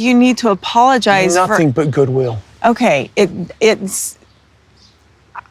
You need to apologize Nothing but goodwill. Okay,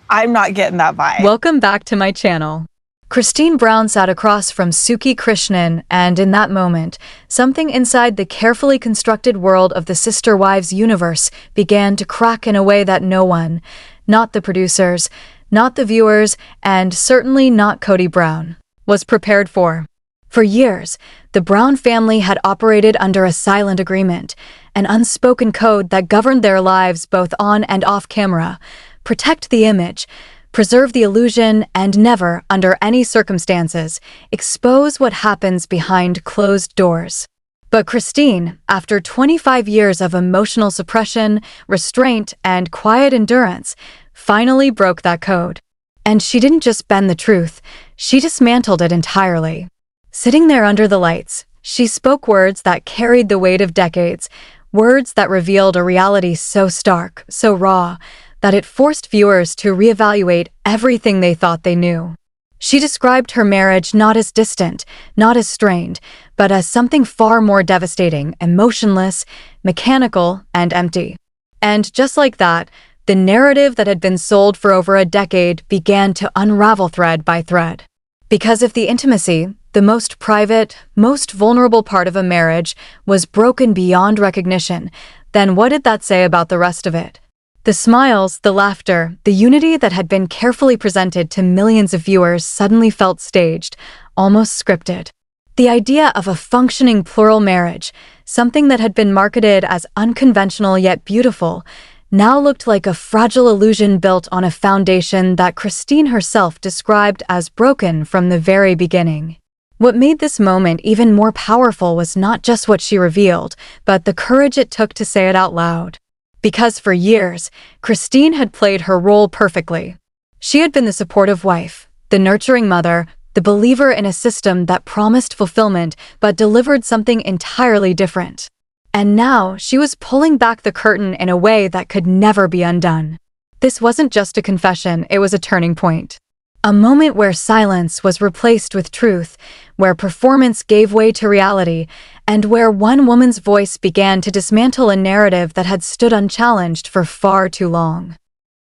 I'm not getting that vibe. Welcome back to my channel. Christine Brown sat across from Suki Krishnan, and in that moment, something inside the carefully constructed world of the Sister Wives universe began to crack in a way that no one, not the producers, not the viewers, and certainly not Cody Brown, was prepared for. For years, the Brown family had operated under a silent agreement, an unspoken code that governed their lives both on and off camera: protect the image, preserve the illusion, and never, under any circumstances, expose what happens behind closed doors. But Christine, after 25 years of emotional suppression, restraint, and quiet endurance, finally broke that code. And she didn't just bend the truth, she dismantled it entirely. Sitting there under the lights, she spoke words that carried the weight of decades, words that revealed a reality so stark, so raw, that it forced viewers to reevaluate everything they thought they knew. She described her marriage not as distant, not as strained, but as something far more devastating, emotionless, mechanical, and empty. And just like that, the narrative that had been sold for over a decade began to unravel thread by thread. Because if the intimacy, the most private, most vulnerable part of a marriage, was broken beyond recognition, then what did that say about the rest of it? The smiles, the laughter, the unity that had been carefully presented to millions of viewers suddenly felt staged, almost scripted. The idea of a functioning plural marriage, something that had been marketed as unconventional yet beautiful, now looked like a fragile illusion built on a foundation that Christine herself described as broken from the very beginning. What made this moment even more powerful was not just what she revealed, but the courage it took to say it out loud. Because for years, Christine had played her role perfectly. She had been the supportive wife, the nurturing mother, the believer in a system that promised fulfillment but delivered something entirely different. And now she was pulling back the curtain in a way that could never be undone. This wasn't just a confession, it was a turning point. A moment where silence was replaced with truth, where performance gave way to reality, and where one woman's voice began to dismantle a narrative that had stood unchallenged for far too long.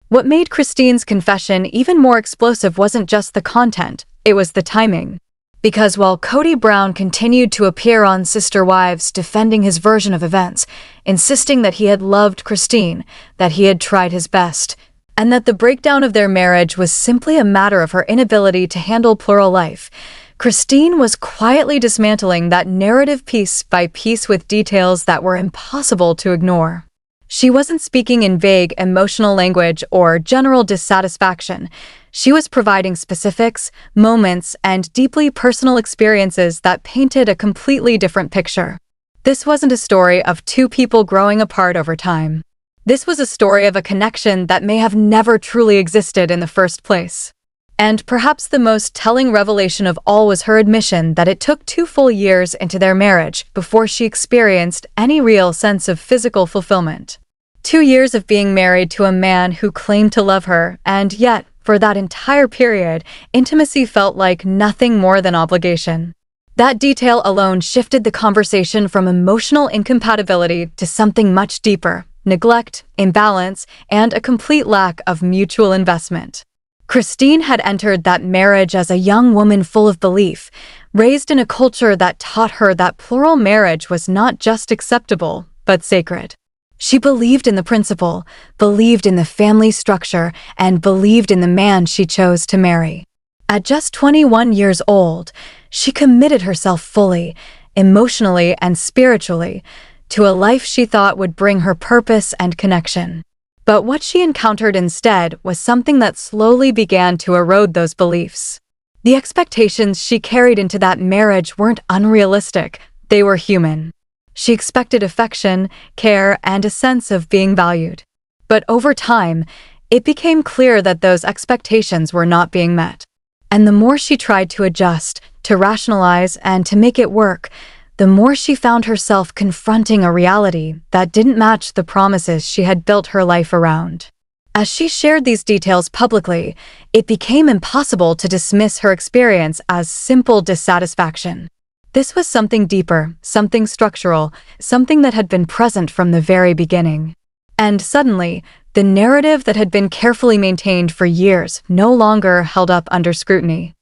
What made Christine's confession even more explosive wasn't just the content, it was the timing. Because while Cody Brown continued to appear on Sister Wives defending his version of events, insisting that he had loved Christine, that he had tried his best, and that the breakdown of their marriage was simply a matter of her inability to handle plural life, Christine was quietly dismantling that narrative piece by piece with details that were impossible to ignore. She wasn't speaking in vague emotional language or general dissatisfaction. She was providing specifics, moments, and deeply personal experiences that painted a completely different picture. This wasn't a story of two people growing apart over time. This was a story of a connection that may have never truly existed in the first place. And perhaps the most telling revelation of all was her admission that it took 2 full years into their marriage before she experienced any real sense of physical fulfillment. 2 years of being married to a man who claimed to love her, and yet, for that entire period, intimacy felt like nothing more than obligation. That detail alone shifted the conversation from emotional incompatibility to something much deeper: neglect, imbalance, and a complete lack of mutual investment. Christine had entered that marriage as a young woman full of belief, raised in a culture that taught her that plural marriage was not just acceptable, but sacred. She believed in the principle, believed in the family structure, and believed in the man she chose to marry. At just 21 years old, she committed herself fully, emotionally and spiritually, to a life she thought would bring her purpose and connection. But what she encountered instead was something that slowly began to erode those beliefs. The expectations she carried into that marriage weren't unrealistic, they were human. She expected affection, care, and a sense of being valued. But over time, it became clear that those expectations were not being met. And the more she tried to adjust, to rationalize, and to make it work, the more she found herself confronting a reality that didn't match the promises she had built her life around. As she shared these details publicly, it became impossible to dismiss her experience as simple dissatisfaction. This was something deeper, something structural, something that had been present from the very beginning. And suddenly, the narrative that had been carefully maintained for years no longer held up under scrutiny.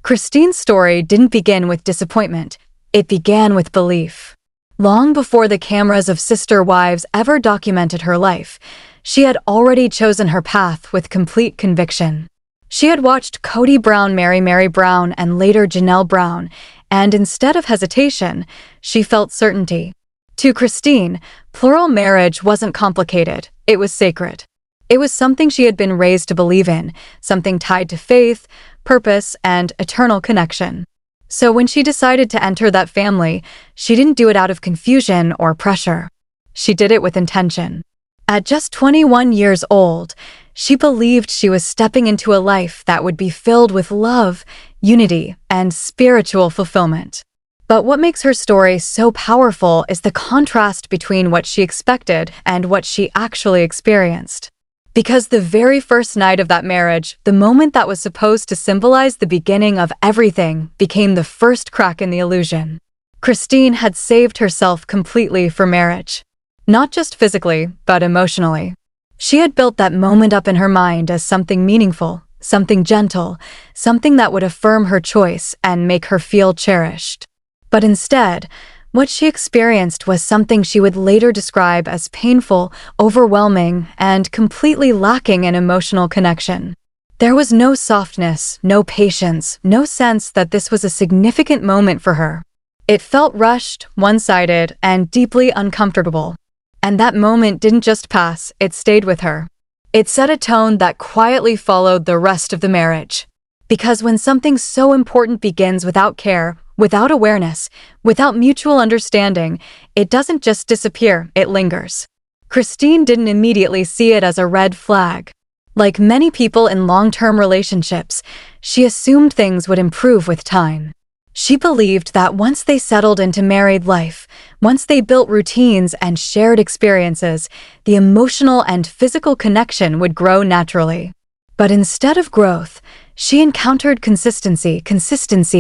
Christine's story didn't begin with disappointment, it began with belief. Long before the cameras of sister wives ever documented her life, she had already chosen her path with complete conviction. She had watched Cody Brown marry Mary Brown and later Janelle Brown, and instead of hesitation, she felt certainty. To Christine, plural marriage wasn't complicated, it was sacred. It was something she had been raised to believe in, something tied to faith, purpose, and eternal connection. So when she decided to enter that family, she didn't do it out of confusion or pressure. She did it with intention. At just 21 years old, she believed she was stepping into a life that would be filled with love, unity, and spiritual fulfillment. But what makes her story so powerful is the contrast between what she expected and what she actually experienced. Because the very first night of that marriage, the moment that was supposed to symbolize the beginning of everything, became the first crack in the illusion. Christine had saved herself completely for marriage. Not just physically, but emotionally. She had built that moment up in her mind as something meaningful, something gentle, something that would affirm her choice and make her feel cherished. But instead, what she experienced was something she would later describe as painful, overwhelming, and completely lacking in emotional connection. There was no softness, no patience, no sense that this was a significant moment for her. It felt rushed, one-sided, and deeply uncomfortable. And that moment didn't just pass, it stayed with her. It set a tone that quietly followed the rest of the marriage. Because when something so important begins without care, without awareness, without mutual understanding, it doesn't just disappear, it lingers. Christine didn't immediately see it as a red flag. Like many people in long-term relationships, she assumed things would improve with time. She believed that once they settled into married life, once they built routines and shared experiences, the emotional and physical connection would grow naturally. But instead of growth, she encountered consistency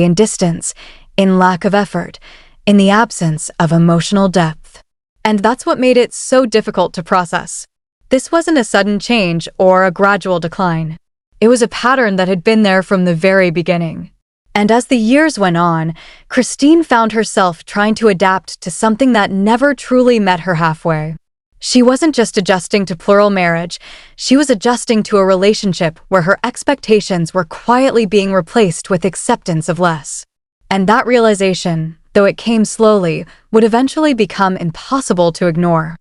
in distance, in lack of effort, in the absence of emotional depth. And that's what made it so difficult to process. This wasn't a sudden change or a gradual decline. It was a pattern that had been there from the very beginning. And as the years went on, Christine found herself trying to adapt to something that never truly met her halfway. She wasn't just adjusting to plural marriage, she was adjusting to a relationship where her expectations were quietly being replaced with acceptance of less. And that realization, though it came slowly, would eventually become impossible to ignore.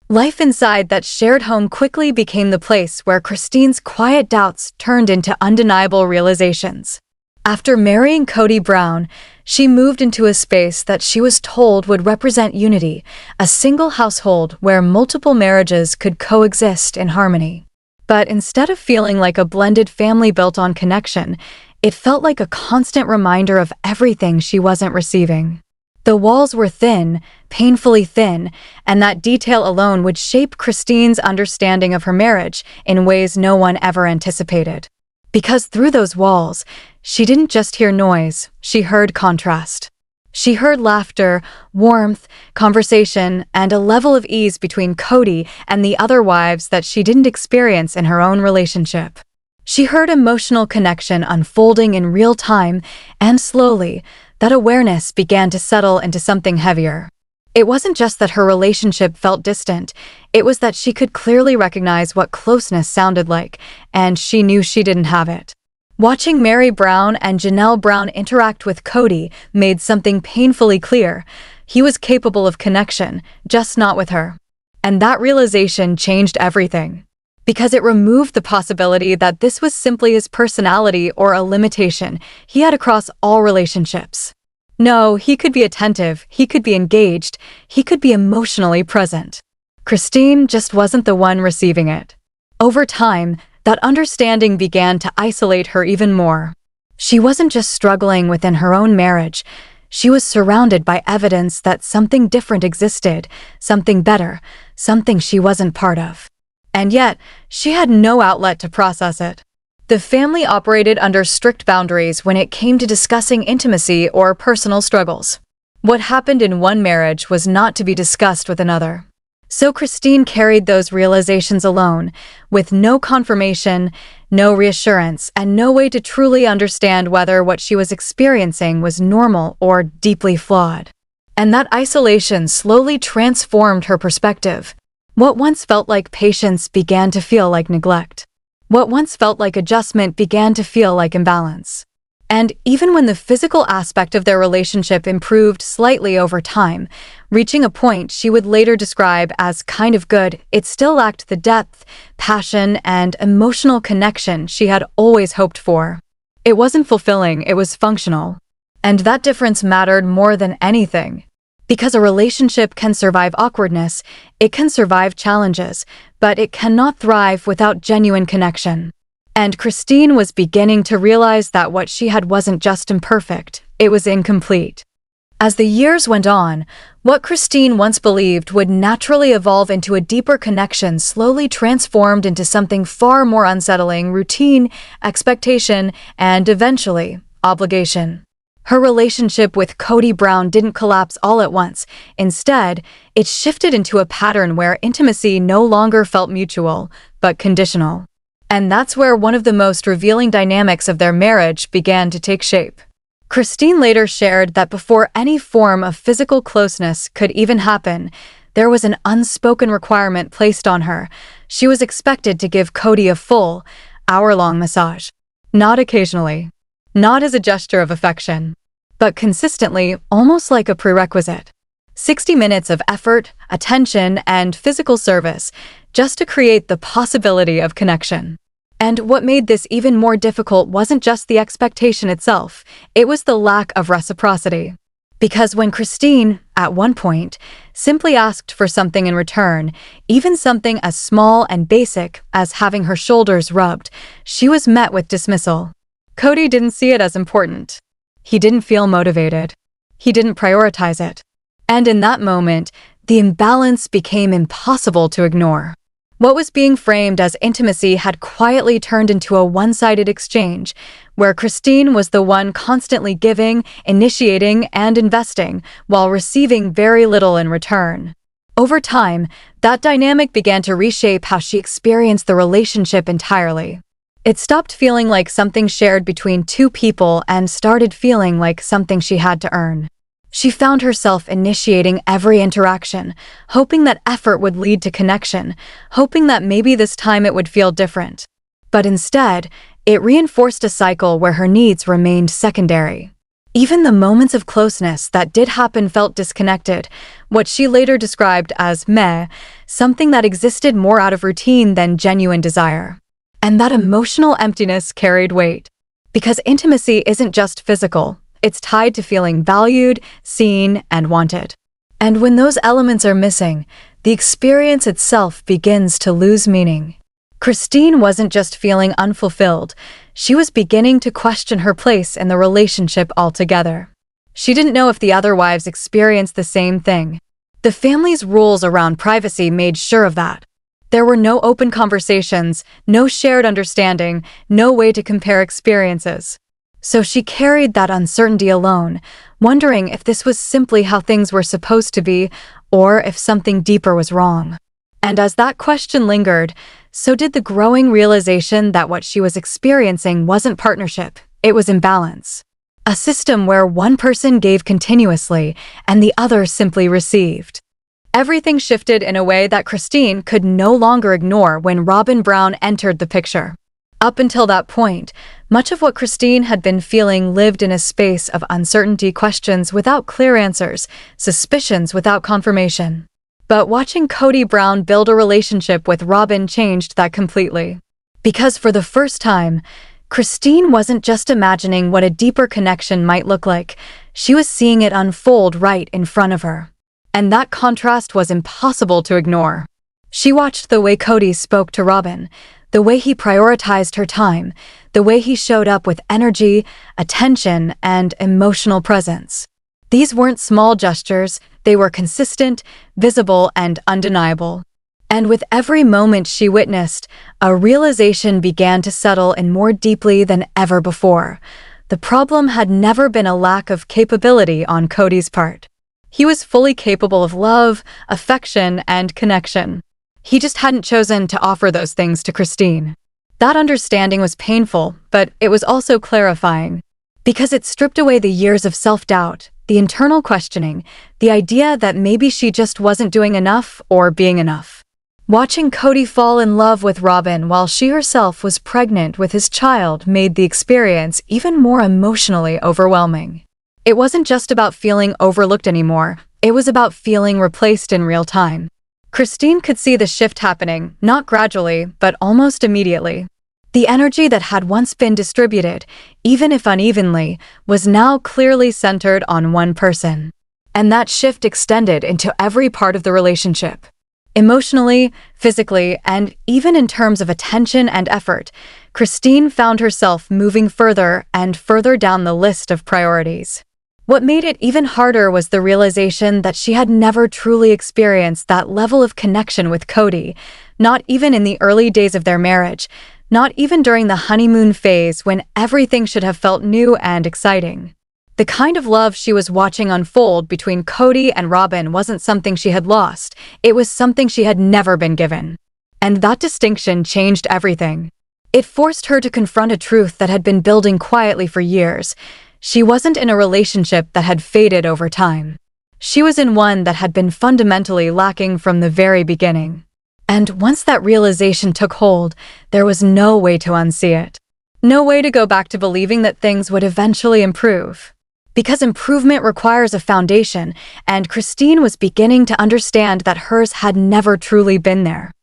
Life inside that shared home quickly became the place where Christine's quiet doubts turned into undeniable realizations. After marrying Cody Brown, she moved into a space that she was told would represent unity, a single household where multiple marriages could coexist in harmony. But instead of feeling like a blended family built on connection, it felt like a constant reminder of everything she wasn't receiving. The walls were thin, painfully thin, and that detail alone would shape Christine's understanding of her marriage in ways no one ever anticipated. Because through those walls, she didn't just hear noise, she heard contrast. She heard laughter, warmth, conversation, and a level of ease between Cody and the other wives that she didn't experience in her own relationship. She heard emotional connection unfolding in real time, and slowly, that awareness began to settle into something heavier. It wasn't just that her relationship felt distant, it was that she could clearly recognize what closeness sounded like, and she knew she didn't have it. Watching Mary Brown and Janelle Brown interact with Cody made something painfully clear. He was capable of connection, just not with her. And that realization changed everything. Because it removed the possibility that this was simply his personality or a limitation he had across all relationships. No, he could be attentive, he could be engaged, he could be emotionally present. Christine just wasn't the one receiving it. Over time, that understanding began to isolate her even more. She wasn't just struggling within her own marriage, she was surrounded by evidence that something different existed, something better, something she wasn't part of. And yet, she had no outlet to process it. The family operated under strict boundaries when it came to discussing intimacy or personal struggles. What happened in one marriage was not to be discussed with another. So Christine carried those realizations alone, with no confirmation, no reassurance, and no way to truly understand whether what she was experiencing was normal or deeply flawed. And that isolation slowly transformed her perspective. What once felt like patience began to feel like neglect. What once felt like adjustment began to feel like imbalance. And even when the physical aspect of their relationship improved slightly over time, reaching a point she would later describe as kind of good, it still lacked the depth, passion, and emotional connection she had always hoped for. It wasn't fulfilling, it was functional. And that difference mattered more than anything. Because a relationship can survive awkwardness, it can survive challenges, but it cannot thrive without genuine connection. And Christine was beginning to realize that what she had wasn't just imperfect, it was incomplete. As the years went on, what Christine once believed would naturally evolve into a deeper connection slowly transformed into something far more unsettling: routine, expectation, and eventually, obligation. Her relationship with Cody Brown didn't collapse all at once. Instead, it shifted into a pattern where intimacy no longer felt mutual, but conditional. And that's where one of the most revealing dynamics of their marriage began to take shape. Christine later shared that before any form of physical closeness could even happen, there was an unspoken requirement placed on her. She was expected to give Cody a full, hour-long massage. Not occasionally, not as a gesture of affection, but consistently, almost like a prerequisite. 60 minutes of effort, attention, and physical service, just to create the possibility of connection. And what made this even more difficult wasn't just the expectation itself, it was the lack of reciprocity. Because when Christine, at one point, simply asked for something in return, even something as small and basic as having her shoulders rubbed, she was met with dismissal. Cody didn't see it as important. He didn't feel motivated. He didn't prioritize it. And in that moment, the imbalance became impossible to ignore. What was being framed as intimacy had quietly turned into a one-sided exchange, where Christine was the one constantly giving, initiating, and investing, while receiving very little in return. Over time, that dynamic began to reshape how she experienced the relationship entirely. It stopped feeling like something shared between two people and started feeling like something she had to earn. She found herself initiating every interaction, hoping that effort would lead to connection, hoping that maybe this time it would feel different. But instead, it reinforced a cycle where her needs remained secondary. Even the moments of closeness that did happen felt disconnected, what she later described as meh, something that existed more out of routine than genuine desire. And that emotional emptiness carried weight. Because intimacy isn't just physical. It's tied to feeling valued, seen, and wanted. And when those elements are missing, the experience itself begins to lose meaning. Christine wasn't just feeling unfulfilled, she was beginning to question her place in the relationship altogether. She didn't know if the other wives experienced the same thing. The family's rules around privacy made sure of that. There were no open conversations, no shared understanding, no way to compare experiences. So she carried that uncertainty alone, wondering if this was simply how things were supposed to be, or if something deeper was wrong. And as that question lingered, so did the growing realization that what she was experiencing wasn't partnership, it was imbalance. A system where one person gave continuously and the other simply received. Everything shifted in a way that Christine could no longer ignore when Robin Brown entered the picture. Up until that point, much of what Christine had been feeling lived in a space of uncertainty, questions without clear answers, suspicions without confirmation. But watching Cody Brown build a relationship with Robin changed that completely. Because for the first time, Christine wasn't just imagining what a deeper connection might look like, she was seeing it unfold right in front of her. And that contrast was impossible to ignore. She watched the way Cody spoke to Robin, the way he prioritized her time, the way he showed up with energy, attention, and emotional presence. These weren't small gestures, they were consistent, visible, and undeniable. And with every moment she witnessed, a realization began to settle in more deeply than ever before. The problem had never been a lack of capability on Cody's part. He was fully capable of love, affection, and connection. He just hadn't chosen to offer those things to Christine. That understanding was painful, but it was also clarifying, because it stripped away the years of self-doubt, the internal questioning, the idea that maybe she just wasn't doing enough or being enough. Watching Cody fall in love with Robin while she herself was pregnant with his child made the experience even more emotionally overwhelming. It wasn't just about feeling overlooked anymore, it was about feeling replaced in real time. Christine could see the shift happening, not gradually, but almost immediately. The energy that had once been distributed, even if unevenly, was now clearly centered on one person. And that shift extended into every part of the relationship. Emotionally, physically, and even in terms of attention and effort, Christine found herself moving further and further down the list of priorities. What made it even harder was the realization that she had never truly experienced that level of connection with Cody, not even in the early days of their marriage, not even during the honeymoon phase when everything should have felt new and exciting. The kind of love she was watching unfold between Cody and Robin wasn't something she had lost, it was something she had never been given. And that distinction changed everything. It forced her to confront a truth that had been building quietly for years. She wasn't in a relationship that had faded over time. She was in one that had been fundamentally lacking from the very beginning. And once that realization took hold, there was no way to unsee it. No way to go back to believing that things would eventually improve. Because improvement requires a foundation, and Christine was beginning to understand that hers had never truly been there.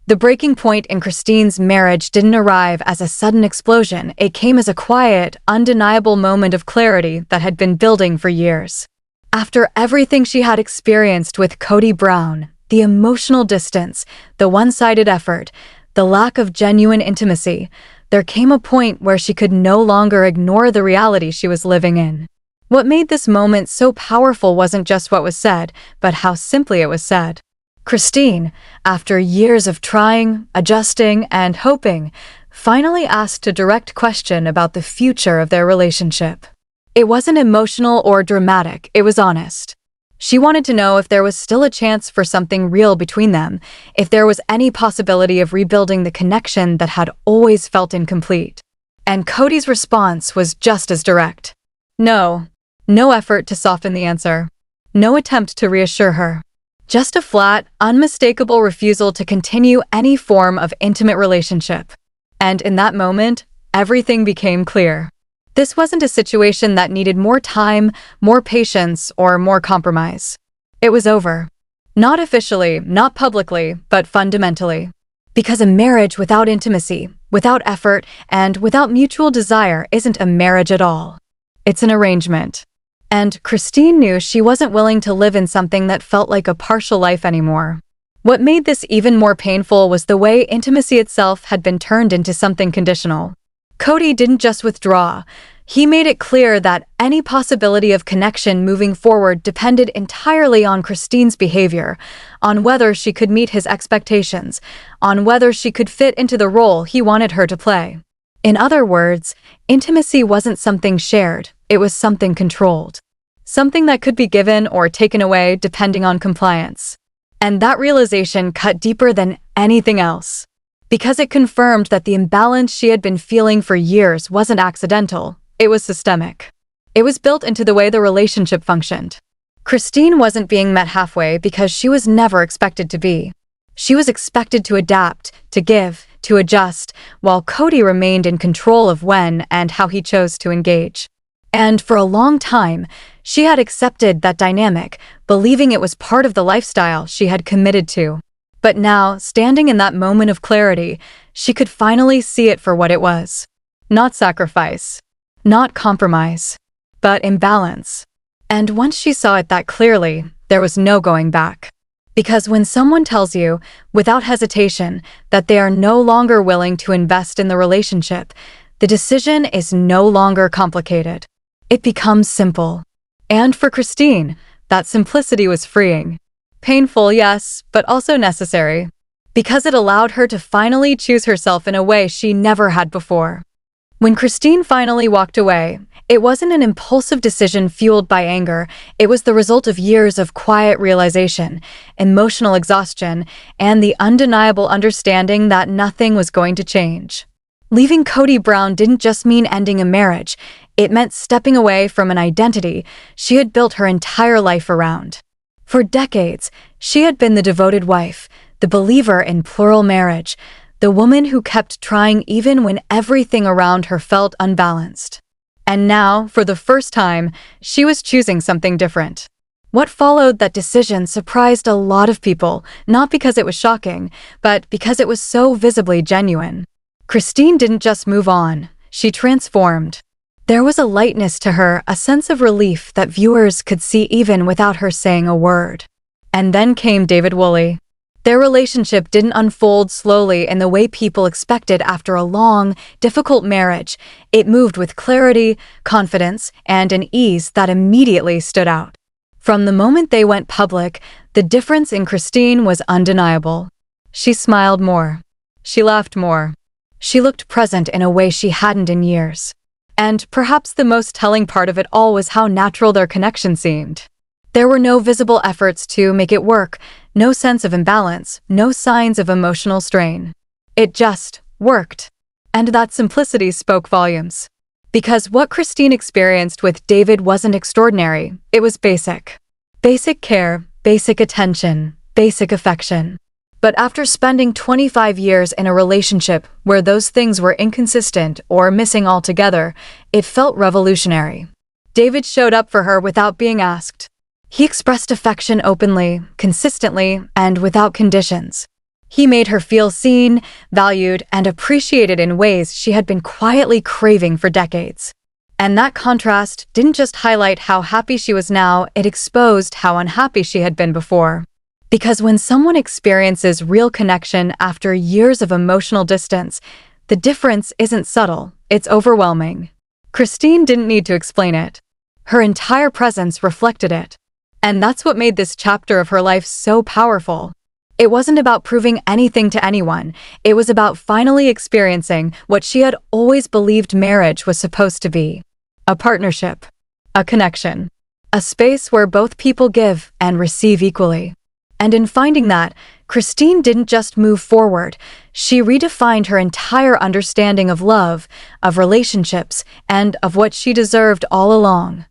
The breaking point in Christine's marriage didn't arrive as a sudden explosion, it came as a quiet, undeniable moment of clarity that had been building for years. After everything she had experienced with Cody Brown, the emotional distance, the one-sided effort, the lack of genuine intimacy, there came a point where she could no longer ignore the reality she was living in. What made this moment so powerful wasn't just what was said, but how simply it was said. Christine, after years of trying, adjusting, and hoping, finally asked a direct question about the future of their relationship. It wasn't emotional or dramatic, it was honest. She wanted to know if there was still a chance for something real between them, if there was any possibility of rebuilding the connection that had always felt incomplete. And Cody's response was just as direct. No. No effort to soften the answer. No attempt to reassure her. Just a flat, unmistakable refusal to continue any form of intimate relationship. And in that moment, everything became clear. This wasn't a situation that needed more time, more patience, or more compromise. It was over. Not officially, not publicly, but fundamentally. Because a marriage without intimacy, without effort, and without mutual desire isn't a marriage at all. It's an arrangement. And Christine knew she wasn't willing to live in something that felt like a partial life anymore. What made this even more painful was the way intimacy itself had been turned into something conditional. Cody didn't just withdraw. He made it clear that any possibility of connection moving forward depended entirely on Christine's behavior, on whether she could meet his expectations, on whether she could fit into the role he wanted her to play. In other words, intimacy wasn't something shared, it was something controlled. Something that could be given or taken away depending on compliance. And that realization cut deeper than anything else. Because it confirmed that the imbalance she had been feeling for years wasn't accidental, it was systemic. It was built into the way the relationship functioned. Christine wasn't being met halfway because she was never expected to be. She was expected to adapt, to give, to adjust, while Cody remained in control of when and how he chose to engage. And for a long time, she had accepted that dynamic, believing it was part of the lifestyle she had committed to. But now, standing in that moment of clarity, she could finally see it for what it was. Not sacrifice, not compromise, but imbalance. And once she saw it that clearly, there was no going back. Because when someone tells you, without hesitation, that they are no longer willing to invest in the relationship, the decision is no longer complicated. It becomes simple. And for Christine, that simplicity was freeing. Painful, yes, but also necessary. Because it allowed her to finally choose herself in a way she never had before. When Christine finally walked away, it wasn't an impulsive decision fueled by anger. It was the result of years of quiet realization, emotional exhaustion, and the undeniable understanding that nothing was going to change. Leaving Cody Brown didn't just mean ending a marriage. It meant stepping away from an identity she had built her entire life around. For decades, she had been the devoted wife, the believer in plural marriage, the woman who kept trying even when everything around her felt unbalanced. And now, for the first time, she was choosing something different. What followed that decision surprised a lot of people, not because it was shocking, but because it was so visibly genuine. Christine didn't just move on, she transformed. There was a lightness to her, a sense of relief that viewers could see even without her saying a word. And then came David Woolley. Their relationship didn't unfold slowly in the way people expected after a long, difficult marriage. It moved with clarity, confidence, and an ease that immediately stood out. From the moment they went public, the difference in Christine was undeniable. She smiled more. She laughed more. She looked present in a way she hadn't in years. And perhaps the most telling part of it all was how natural their connection seemed. There were no visible efforts to make it work, no sense of imbalance, no signs of emotional strain. It just worked. And that simplicity spoke volumes. Because what Christine experienced with David wasn't extraordinary, it was basic. Basic care, basic attention, basic affection. But after spending 25 years in a relationship where those things were inconsistent or missing altogether, it felt revolutionary. David showed up for her without being asked. He expressed affection openly, consistently, and without conditions. He made her feel seen, valued, and appreciated in ways she had been quietly craving for decades. And that contrast didn't just highlight how happy she was now, it exposed how unhappy she had been before. Because when someone experiences real connection after years of emotional distance, the difference isn't subtle, it's overwhelming. Christine didn't need to explain it. Her entire presence reflected it. And that's what made this chapter of her life so powerful. It wasn't about proving anything to anyone. It was about finally experiencing what she had always believed marriage was supposed to be. A partnership. A connection. A space where both people give and receive equally. And in finding that, Christine didn't just move forward. She redefined her entire understanding of love, of relationships, and of what she deserved all along.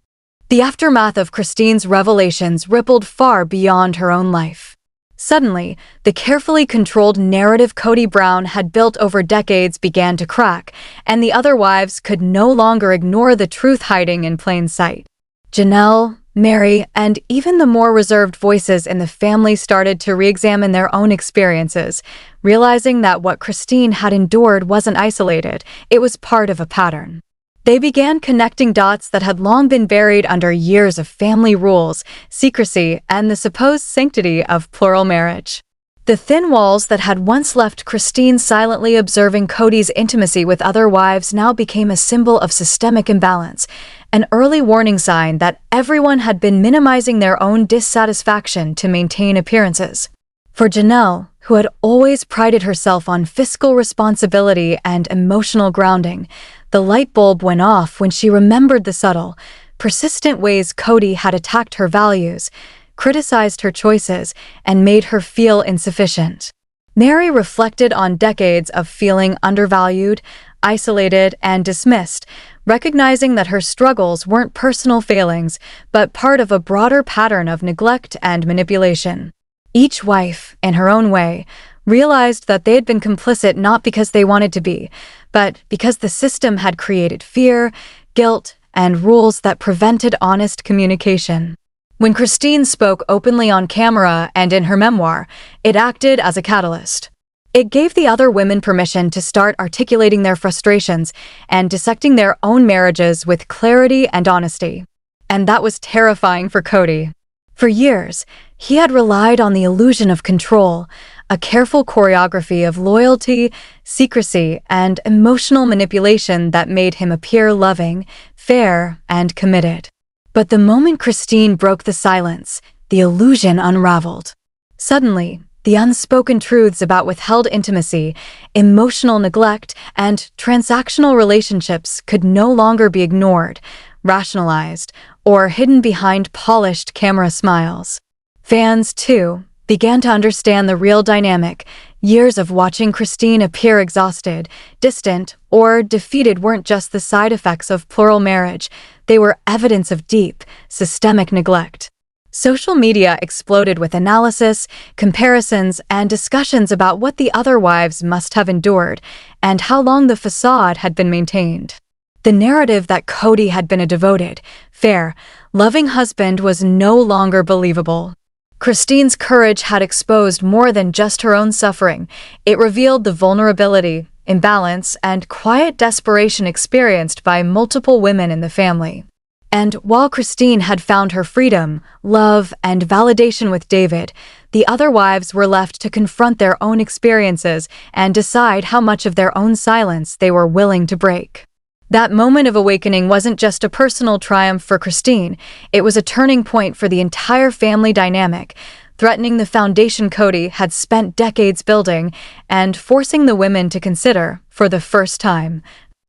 The aftermath of Christine's revelations rippled far beyond her own life. Suddenly, the carefully controlled narrative Cody Brown had built over decades began to crack, and the other wives could no longer ignore the truth hiding in plain sight. Janelle, Mary, and even the more reserved voices in the family started to re-examine their own experiences, realizing that what Christine had endured wasn't isolated, it was part of a pattern. They began connecting dots that had long been buried under years of family rules, secrecy, and the supposed sanctity of plural marriage. The thin walls that had once left Christine silently observing Cody's intimacy with other wives now became a symbol of systemic imbalance, an early warning sign that everyone had been minimizing their own dissatisfaction to maintain appearances. For Janelle, who had always prided herself on fiscal responsibility and emotional grounding, the light bulb went off when she remembered the subtle, persistent ways Cody had attacked her values, criticized her choices, and made her feel insufficient. Mary reflected on decades of feeling undervalued, isolated, and dismissed, recognizing that her struggles weren't personal failings, but part of a broader pattern of neglect and manipulation. Each wife, in her own way, realized that they had been complicit not because they wanted to be, but because the system had created fear, guilt, and rules that prevented honest communication. When Christine spoke openly on camera and in her memoir, it acted as a catalyst. It gave the other women permission to start articulating their frustrations and dissecting their own marriages with clarity and honesty. And that was terrifying for Cody. For years, he had relied on the illusion of control, a careful choreography of loyalty, secrecy, and emotional manipulation that made him appear loving, fair, and committed. But the moment Christine broke the silence, the illusion unraveled. Suddenly, The unspoken truths about withheld intimacy, emotional neglect, and transactional relationships could no longer be ignored, rationalized, or hidden behind polished camera smiles. Fans, too, began to understand the real dynamic. Years of watching Christine appear exhausted, distant, or defeated weren't just the side effects of plural marriage, they were evidence of deep, systemic neglect. Social media exploded with analysis, comparisons, and discussions about what the other wives must have endured and how long the facade had been maintained. The narrative that Cody had been a devoted, fair, loving husband was no longer believable. Christine's courage had exposed more than just her own suffering. It revealed the vulnerability, imbalance, and quiet desperation experienced by multiple women in the family. And while Christine had found her freedom, love, and validation with David, the other wives were left to confront their own experiences and decide how much of their own silence they were willing to break. That moment of awakening wasn't just a personal triumph for Christine, it was a turning point for the entire family dynamic, threatening the foundation Cody had spent decades building and forcing the women to consider, for the first time,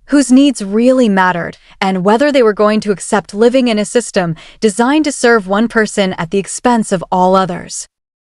whose needs really mattered and whether they were going to accept living in a system designed to serve one person at the expense of all others.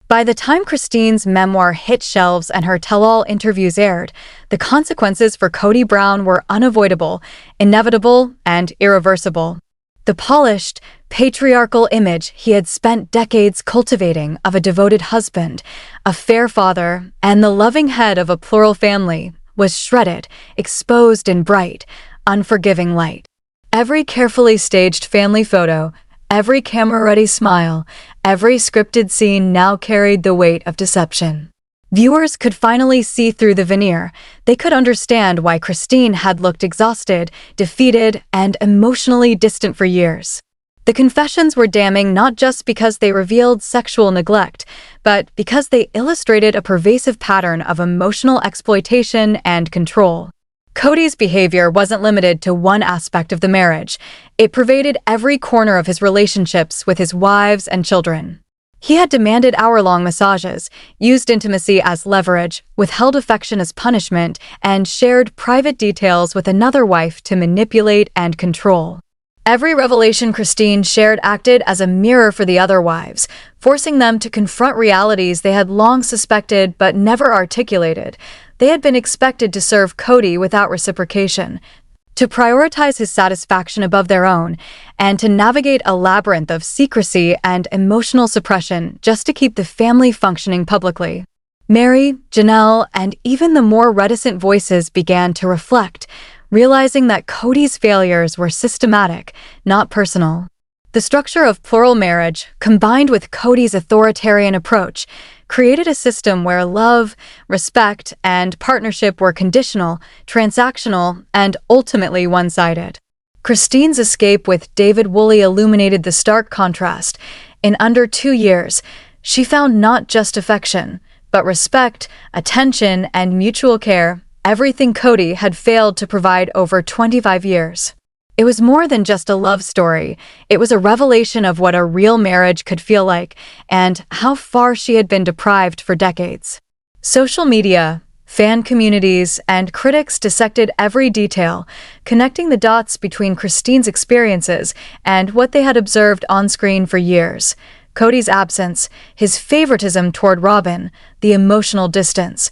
By the time Christine's memoir hit shelves and her tell-all interviews aired, the consequences for Cody Brown were unavoidable, inevitable, and irreversible. The polished, patriarchal image he had spent decades cultivating of a devoted husband, a fair father, and the loving head of a plural family was shredded, exposed in bright, unforgiving light. Every carefully staged family photo, every camera-ready smile, every scripted scene now carried the weight of deception. Viewers could finally see through the veneer. They could understand why Christine had looked exhausted, defeated, and emotionally distant for years. The confessions were damning not just because they revealed sexual neglect, but because they illustrated a pervasive pattern of emotional exploitation and control. Cody's behavior wasn't limited to one aspect of the marriage. It pervaded every corner of his relationships with his wives and children. He had demanded hour-long massages, used intimacy as leverage, withheld affection as punishment, and shared private details with another wife to manipulate and control. Every revelation Christine shared acted as a mirror for the other wives, forcing them to confront realities they had long suspected but never articulated. They had been expected to serve Cody without reciprocation, to prioritize his satisfaction above their own, and to navigate a labyrinth of secrecy and emotional suppression just to keep the family functioning publicly. Mary, Janelle, and even the more reticent voices began to reflect, realizing that Cody's failures were systematic, not personal. The structure of plural marriage, combined with Cody's authoritarian approach, created a system where love, respect, and partnership were conditional, transactional, and ultimately one-sided. Christine's escape with David Woolley illuminated the stark contrast. In under 2 years, she found not just affection, but respect, attention, and mutual care, everything Cody had failed to provide over 25 years. It was more than just a love story. It was a revelation of what a real marriage could feel like and how far she had been deprived for decades. Social media, fan communities, and critics dissected every detail, connecting the dots between Christine's experiences and what they had observed on screen for years. Cody's absence, his favoritism toward Robin, the emotional distance,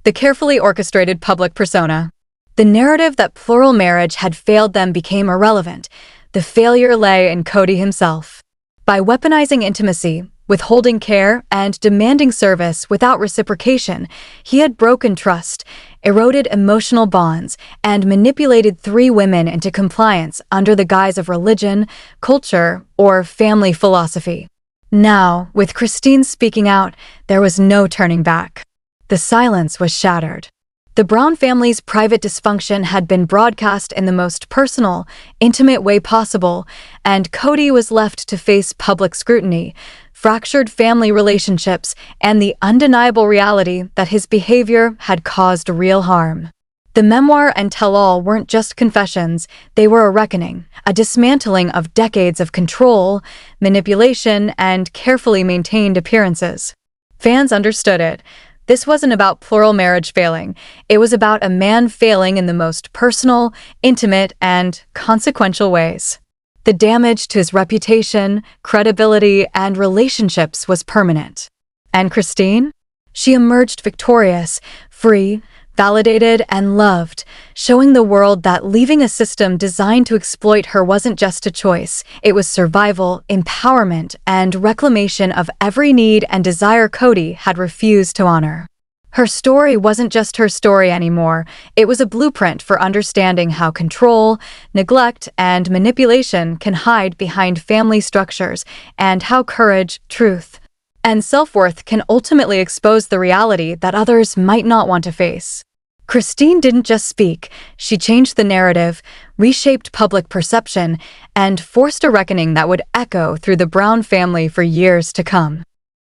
the carefully orchestrated public persona. The narrative that plural marriage had failed them became irrelevant. The failure lay in Cody himself. By weaponizing intimacy, withholding care, and demanding service without reciprocation, he had broken trust, eroded emotional bonds, and manipulated 3 women into compliance under the guise of religion, culture, or family philosophy. Now, with Christine speaking out, there was no turning back. The silence was shattered. The Brown family's private dysfunction had been broadcast in the most personal, intimate way possible, and Cody was left to face public scrutiny, fractured family relationships, and the undeniable reality that his behavior had caused real harm. The memoir and tell-all weren't just confessions, they were a reckoning, a dismantling of decades of control, manipulation, and carefully maintained appearances. Fans understood it. This wasn't about plural marriage failing. It was about a man failing in the most personal, intimate, and consequential ways. The damage to his reputation, credibility, and relationships was permanent. And Christine? She emerged victorious, free, validated, and loved, showing the world that leaving a system designed to exploit her wasn't just a choice. It was survival, empowerment, and reclamation of every need and desire Cody had refused to honor. Her story wasn't just her story anymore. It was a blueprint for understanding how control, neglect, and manipulation can hide behind family structures, and how courage, truth, and self-worth can ultimately expose the reality that others might not want to face. Christine didn't just speak, she changed the narrative, reshaped public perception, and forced a reckoning that would echo through the Brown family for years to come.